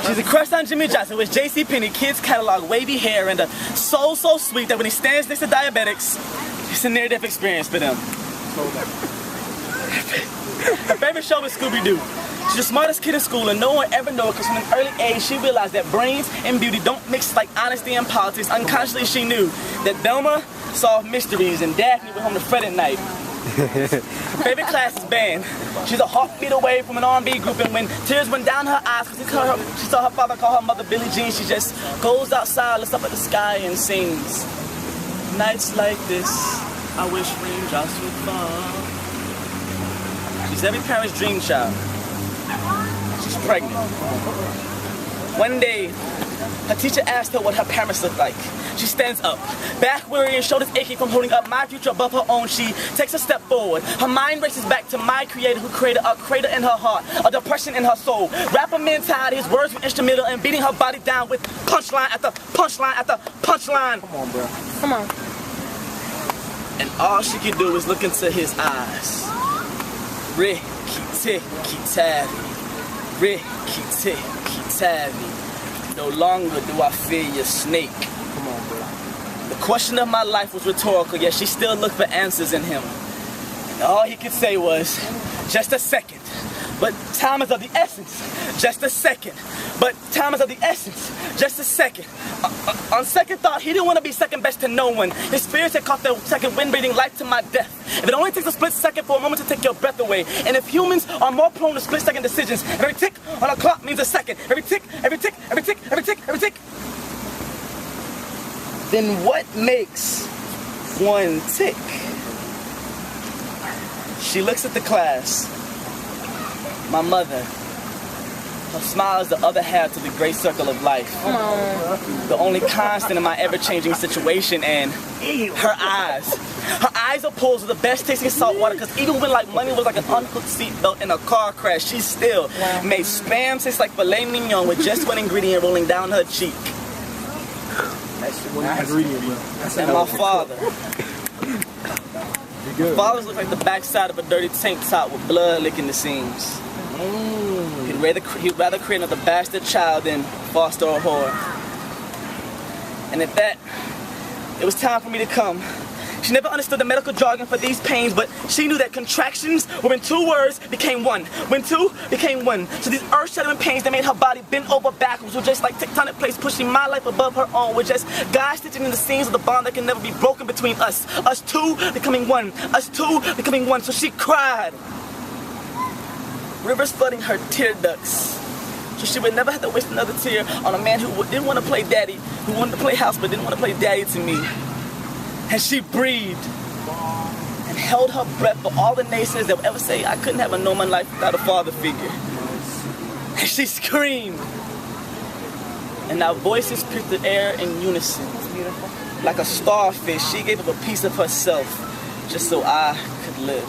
She's a crush on Jimmy Johnson with JCPenney kids catalog, wavy hair, and a soul so sweet that when he stands next to diabetics, it's a near-death experience for them. Her favorite show is Scooby-Doo. She's the smartest kid in school and no one ever knows because from an early age she realized that brains and beauty don't mix like honesty and politics. Unconsciously she knew that Velma solved mysteries and Daphne went home to fret at night. Her favorite class is band. She's a heartbeat away from an R&B group, and when tears went down her eyes because she saw her father call her mother Billie Jean, she just goes outside, looks up at the sky and sings. Nights like this, I wish raindrops would fall. She's every parent's dream child. She's pregnant. One day, her teacher asked her what her parents looked like. She stands up, back weary and shoulders aching from holding up my future above her own. She takes a step forward. Her mind races back to my creator who created a crater in her heart, a depression in her soul. Rapper mentality, his words were instrumental in beating her body down with punchline after punchline after punchline. Come on, bro. Come on. And all she could do was look into his eyes. Ricky Tikki Tavi. Ricky Tikki Tavi. No longer do I fear your snake. Come on, bro. The question of my life was rhetorical, yet she still looked for answers in him. And all he could say was, just a second. But time is of the essence. Just a second. But time is of the essence. Just a second. On second thought, he didn't want to be second best to no one. His spirits had caught the second wind breathing life to my death. If it only takes a split second for a moment to take your breath away, and if humans are more prone to split second decisions, every tick on a clock means a second. Every tick, every tick, every tick, every tick, every tick. Then what makes one tick? She looks at the class. My mother. Her smile is the other half to the great circle of life. The only constant in my ever-changing situation, and her eyes. Her eyes are pools of the best tasting salt water, because even when like money was like an unhooked seatbelt in a car crash, she still made spam taste like filet mignon with just one ingredient rolling down her cheek. That's one ingredient, bro. And my father. My father looked like the backside of a dirty tank top with blood licking the seams. He'd rather create another bastard child than foster a whore. And at that, it was time for me to come. She never understood the medical jargon for these pains, but she knew that contractions were when two words became one. When two became one. So these earth-shattering pains that made her body bend over backwards were just like tectonic plates pushing my life above her own. Were just God stitching in the seams of the bond that can never be broken between us. Us two becoming one. Us two becoming one. So she cried. Rivers flooding her tear ducts. So she would never have to waste another tear on a man who didn't want to play daddy, who wanted to play house but didn't want to play daddy to me. And she breathed and held her breath for all the naysayers that would ever say I couldn't have a normal life without a father figure. And she screamed. And our voices pierced the air in unison. Like a starfish, she gave up a piece of herself just so I could live.